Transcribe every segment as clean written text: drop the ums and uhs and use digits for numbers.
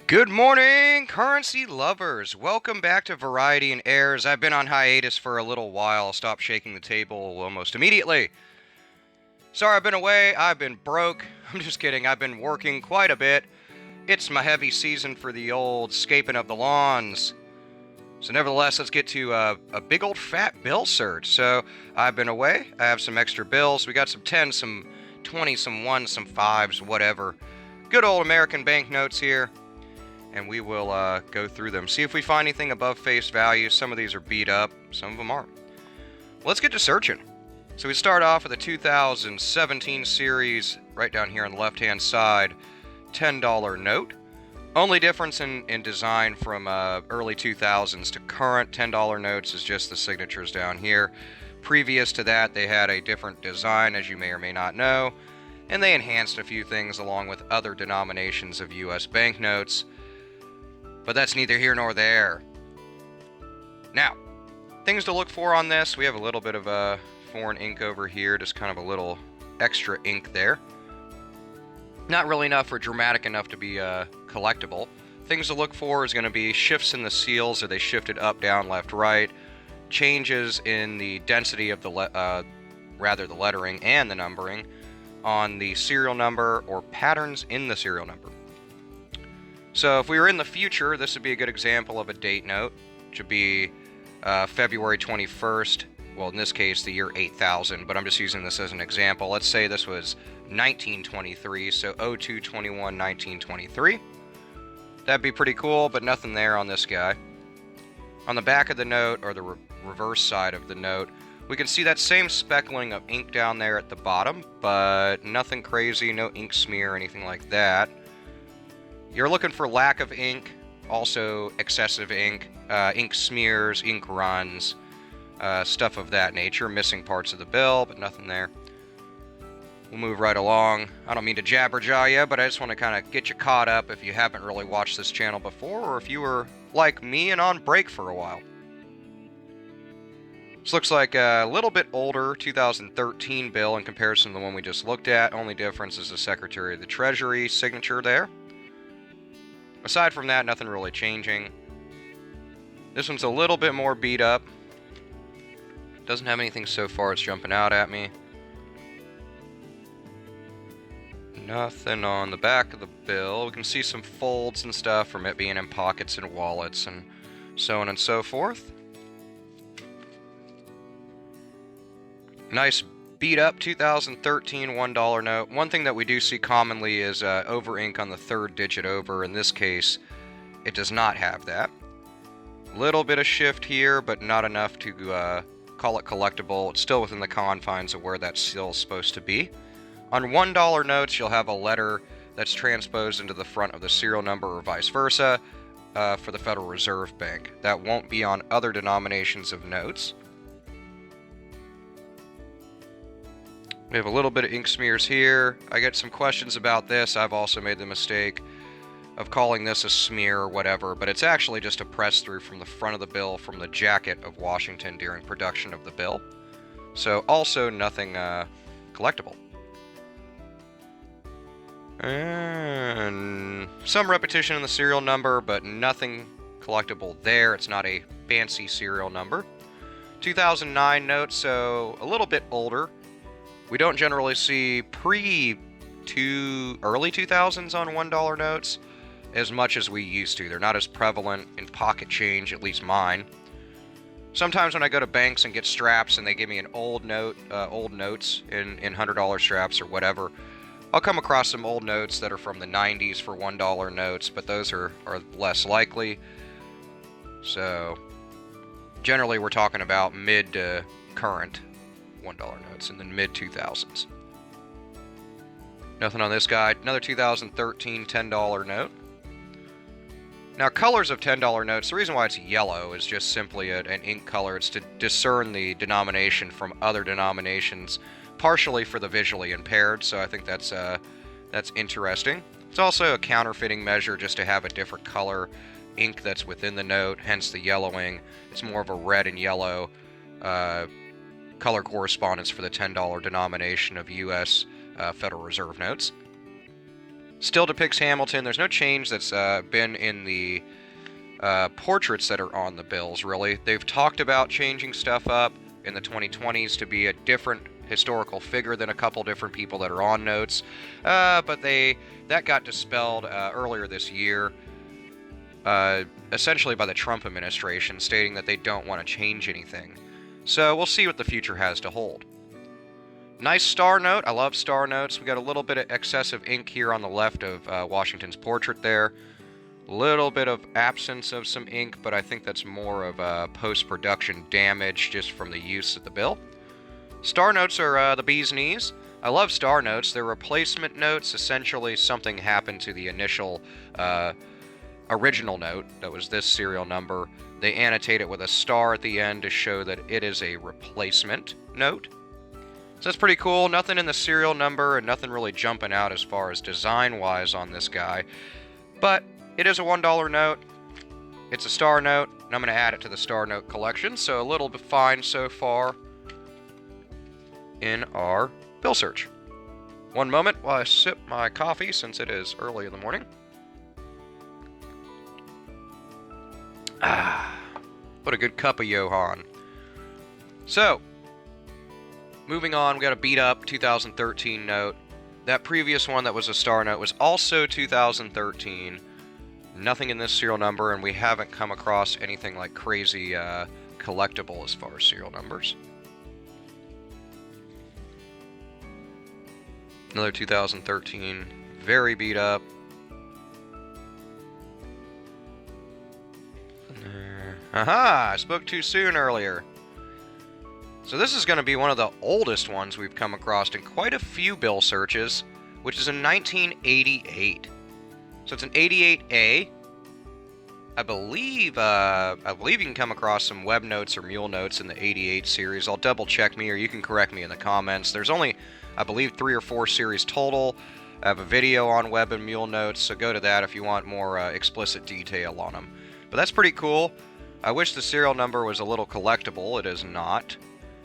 Good morning, currency lovers. Welcome back to Variety and Airs. I've been on hiatus for a little while. Stopped shaking the table almost immediately. Sorry I've been away. I've been broke. I'm just kidding. I've been working quite a bit. It's my heavy season for the old scaping of the lawns. So nevertheless, let's get to a big old fat bill search. So I've been away. I have some extra bills. We got some 10s, some 20s, some 1s, some 5s, whatever. Good old American banknotes here. And we will go through them. See if we find anything above face value. Some of these are beat up. Some of them aren't. Let's get to searching. So we start off with a 2017 series right down here on the left-hand side. $10 note. Only difference in design from early 2000s to current $10 notes is just the signatures down here. Previous to that, they had a different design, as you may or may not know. And they enhanced a few things along with other denominations of U.S. banknotes. But that's neither here nor there. Now, things to look for on this. We have a little bit of foreign ink over here, just kind of a little extra ink there. Not really enough or dramatic enough to be collectible. Things to look for is going to be shifts in the seals. Are they shifted up, down, left, right? Changes in the density of the lettering and the numbering on the serial number, or patterns in the serial number. So if we were in the future, this would be a good example of a date note, which would be February 21st. Well, in this case, the year 8000, but I'm just using this as an example. Let's say this was 1923, so 02/21/1923. That'd be pretty cool, but nothing there on this guy. On the back of the note, or the reverse side of the note, we can see that same speckling of ink down there at the bottom, but nothing crazy, no ink smear or anything like that. You're looking for lack of ink, also excessive ink, ink smears, ink runs, stuff of that nature. Missing parts of the bill, but nothing there. We'll move right along. I don't mean to jabberjaw you, but I just want to kind of get you caught up if you haven't really watched this channel before, or if you were like me and on break for a while. This looks like a little bit older 2013 bill in comparison to the one we just looked at. Only difference is the Secretary of the Treasury signature there. Aside from that, nothing really changing. This one's a little bit more beat up. Doesn't have anything so far it's jumping out at me. Nothing on the back of the bill. We can see some folds and stuff from it being in pockets and wallets and so on and so forth. Nice beat up 2013 $1 note. One thing that we do see commonly is over ink on the third digit over. In this case, it does not have that. Little bit of shift here, but not enough to call it collectible. It's still within the confines of where that seal is supposed to be. On $1 notes, you'll have a letter that's transposed into the front of the serial number or vice versa for the Federal Reserve Bank. That won't be on other denominations of notes. We have a little bit of ink smears here. I get some questions about this. I've also made the mistake of calling this a smear or whatever, but it's actually just a press through from the front of the bill from the jacket of Washington during production of the bill. So also nothing collectible. And some repetition in the serial number, but nothing collectible there. It's not a fancy serial number. 2009 note, so a little bit older. We don't generally see early 2000s on $1 notes as much as we used to. They're not as prevalent in pocket change, at least mine. Sometimes when I go to banks and get straps and they give me an old notes in $100 straps or whatever, I'll come across some old notes that are from the 90s for $1 notes, but those are less likely. So generally we're talking about mid to current $1 notes in the mid-2000s. Nothing on this guy. Another 2013 $10 note. Now, colors of $10 notes, the reason why it's yellow is just simply an ink color. It's to discern the denomination from other denominations, partially for the visually impaired, so I think that's interesting. It's also a counterfeiting measure just to have a different color ink that's within the note, hence the yellowing. It's more of a red and yellow color correspondence for the $10 denomination of U.S. Federal Reserve notes. Still depicts Hamilton. There's no change that's been in the portraits that are on the bills, really. They've talked about changing stuff up in the 2020s to be a different historical figure than a couple different people that are on notes, but that got dispelled earlier this year, essentially by the Trump administration, stating that they don't want to change anything. So we'll see what the future has to hold. Nice star note. I love star notes. We got a little bit of excessive ink here on the left of Washington's portrait there. Little bit of absence of some ink, but I think that's more of post-production damage just from the use of the bill. Star notes are the bee's knees. I love star notes. They're replacement notes. Essentially, something happened to the initial original note that was this serial number. They annotate it with a star at the end to show that it is a replacement note. So that's pretty cool. Nothing in the serial number and nothing really jumping out as far as design-wise on this guy. But it is a $1 note. It's a star note, and I'm going to add it to the star note collection. So a little bit fine so far in our bill search. One moment while I sip my coffee since it is early in the morning. What a good cup of Johann. So, moving on, we got a beat up 2013 note. That previous one that was a star note was also 2013. Nothing in this serial number, and we haven't come across anything like crazy collectible as far as serial numbers. Another 2013, very beat up. Aha! I spoke too soon earlier. So this is going to be one of the oldest ones we've come across in quite a few bill searches, which is in 1988. So it's an 88A. I believe you can come across some web notes or mule notes in the 88 series. I'll double check me, or you can correct me in the comments. There's only, I believe, 3 or 4 series total. I have a video on web and mule notes, so go to that if you want more explicit detail on them. But that's pretty cool. I wish the serial number was a little collectible. It is not.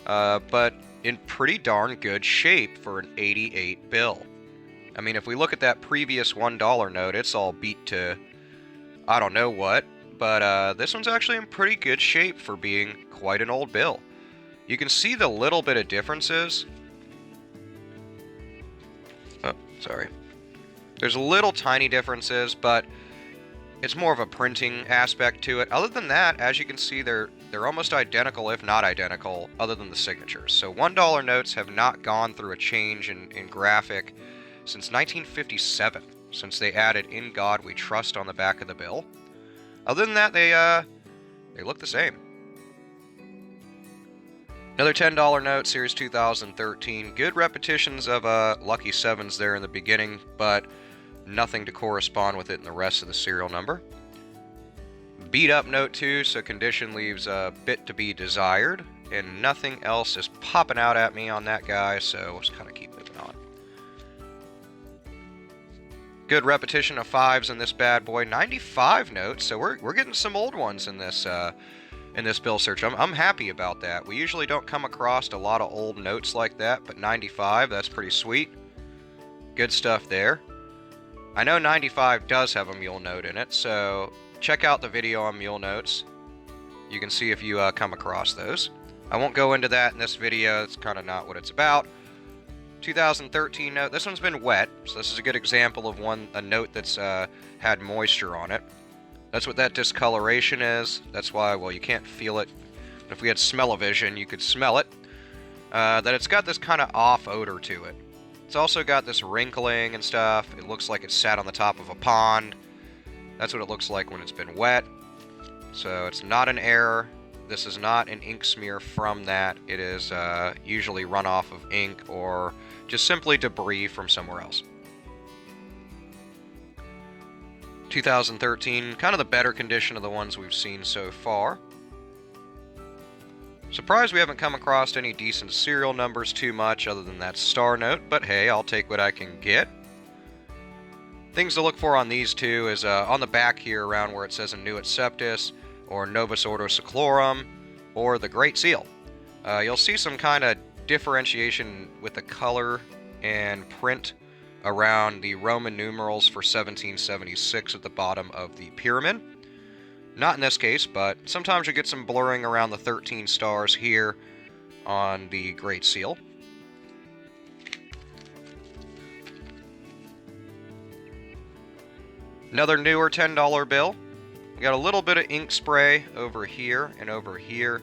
But in pretty darn good shape for an 88 bill. I mean, if we look at that previous $1 note, it's all beat to I don't know what, but this one's actually in pretty good shape for being quite an old bill. You can see the little bit of differences. Oh, sorry. There's little tiny differences, but it's more of a printing aspect to it. Other than that, as you can see, they're almost identical, if not identical, other than the signatures. So $1 notes have not gone through a change in graphic since 1957, since they added "In God We Trust" on the back of the bill. Other than that, they look the same. Another $10 note, Series 2013. Good repetitions of Lucky Sevens there in the beginning, but nothing to correspond with it in the rest of the serial number. Beat up note 2, so condition leaves a bit to be desired, and nothing else is popping out at me on that guy, so let's kind of keep moving on. Good repetition of 5s in this bad boy. 95 notes, so we're getting some old ones in this bill search. I'm happy about that. We usually don't come across a lot of old notes like that, but 95, that's pretty sweet. Good stuff there. I know 95 does have a mule note in it, so check out the video on mule notes. You can see if you come across those. I won't go into that in this video. It's kind of not what it's about. 2013 note. This one's been wet, so this is a good example of a note that's had moisture on it. That's what that discoloration is. That's why, well, you can't feel it. But if we had smell-o-vision, you could smell it. That it's got this kind of off odor to it. It's also got this wrinkling and stuff. It looks like it sat on the top of a pond. That's what it looks like when it's been wet. So it's not an error. This is not an ink smear from that. It is usually runoff of ink or just simply debris from somewhere else. 2013, kind of the better condition of the ones we've seen so far. Surprised we haven't come across any decent serial numbers too much other than that star note, but hey, I'll take what I can get. Things to look for on these two is on the back here around where it says Annuit Septis, or Novus Ordo Seclorum, or the Great Seal. You'll see some kind of differentiation with the color and print around the Roman numerals for 1776 at the bottom of the pyramid. Not in this case, but sometimes you get some blurring around the 13 stars here on the Great Seal. Another newer $10 bill. We got a little bit of ink spray over here and over here,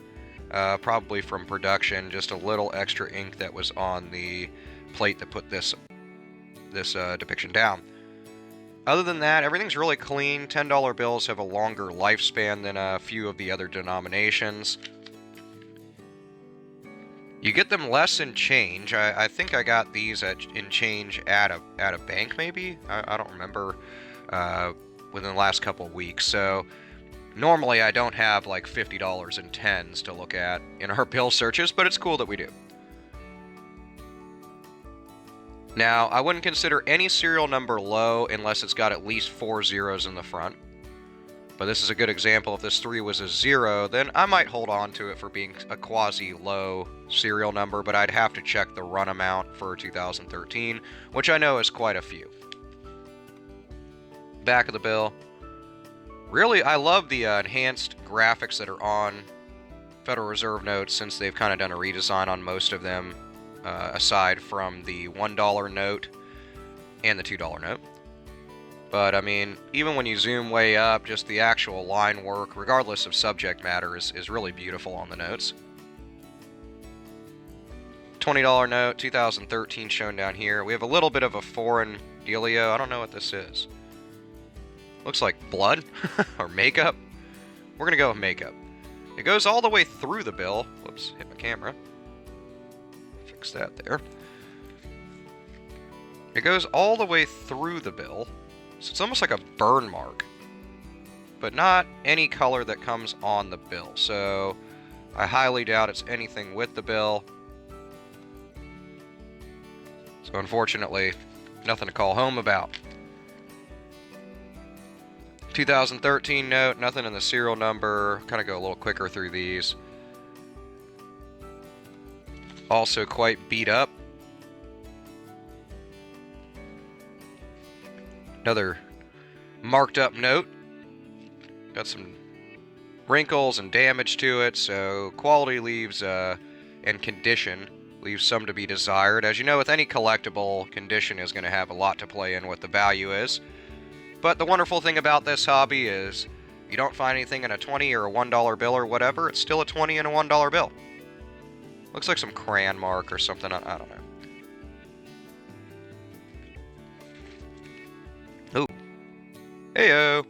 probably from production, just a little extra ink that was on the plate that put this depiction down. Other than that, everything's really clean. $10 bills have a longer lifespan than a few of the other denominations. You get them less in change. I think I got these in change at a bank, maybe? I don't remember within the last couple of weeks. So normally I don't have like $50 in tens to look at in our bill searches, but it's cool that we do. Now, I wouldn't consider any serial number low unless it's got at least 4 zeros in the front. But this is a good example. If this 3 was a 0, then I might hold on to it for being a quasi-low serial number, but I'd have to check the run amount for 2013, which I know is quite a few. Back of the bill. Really, I love the enhanced graphics that are on Federal Reserve notes, since they've kind of done a redesign on most of them. Aside from the $1 note and the $2 note. But, I mean, even when you zoom way up, just the actual line work, regardless of subject matter, is really beautiful on the notes. $20 note, 2013 shown down here. We have a little bit of a foreign dealio. I don't know what this is. Looks like blood or makeup. We're going to go with makeup. It goes all the way through the bill. Whoops, hit my camera. Fix that there. It goes all the way through the bill, so it's almost like a burn mark, but not any color that comes on the bill. So I highly doubt it's anything with the bill. So unfortunately, nothing to call home about. 2013 note, nothing in the serial number. Kind of go a little quicker through these. Also quite beat up. Another marked up note. Got some wrinkles and damage to it, so quality leaves and condition leaves some to be desired. As you know, with any collectible, condition is going to have a lot to play in what the value is. But the wonderful thing about this hobby is you don't find anything in a $20 or a $1 bill or whatever, it's still a $20 and a $1 bill. Looks like some crayon mark or something. I don't know. Ooh. Heyo.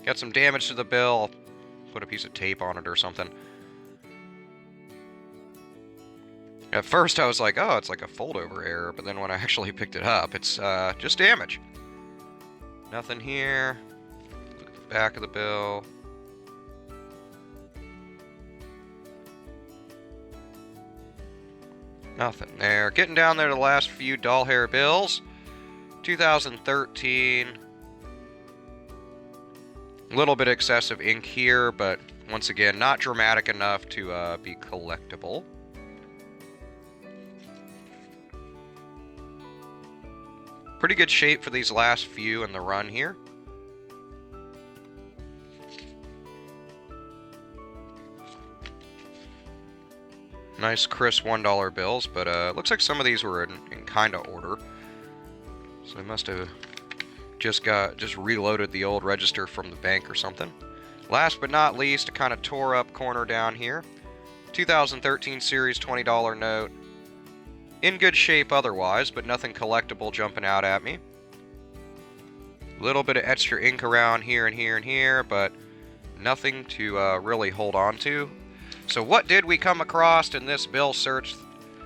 Got some damage to the bill. I'll put a piece of tape on it or something. At first I was like, oh, it's like a fold-over error. But then when I actually picked it up, it's just damage. Nothing here. Look at the back of the bill. Nothing there. Getting down there to the last few doll hair bills. 2013. A little bit excessive ink here, but once again, not dramatic enough to be collectible. Pretty good shape for these last few in the run here. Nice crisp $1 bills, but looks like some of these were in kind of order. So they must have just reloaded the old register from the bank or something. Last but not least, a kind of tore up corner down here. 2013 series $20 note. In good shape otherwise, but nothing collectible jumping out at me. Little bit of extra ink around here and here and here, but nothing to really hold on to. So what did we come across in this bill search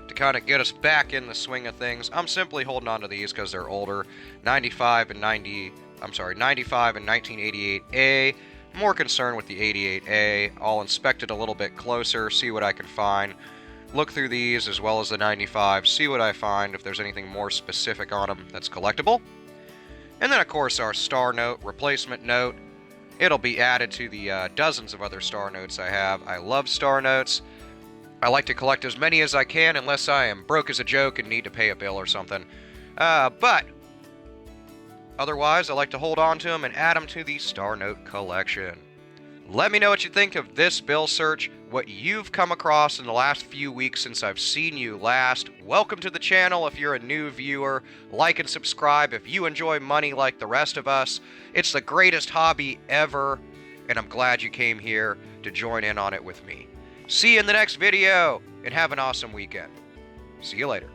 to kind of get us back in the swing of things? I'm simply holding on to these because they're older. 95 and 1988A. More concerned with the 88A. I'll inspect it a little bit closer, see what I can find. Look through these as well as the 95, see what I find, if there's anything more specific on them that's collectible. And then, of course, our star note, replacement note. It'll be added to the dozens of other star notes I have. I love star notes. I like to collect as many as I can unless I am broke as a joke and need to pay a bill or something. But otherwise, I like to hold on to them and add them to the Star Note collection. Let me know what you think of this bill search, what you've come across in the last few weeks since I've seen you last. Welcome to the channel if you're a new viewer. Like and subscribe if you enjoy money like the rest of us. It's the greatest hobby ever, and I'm glad you came here to join in on it with me. See you in the next video, and have an awesome weekend. See you later.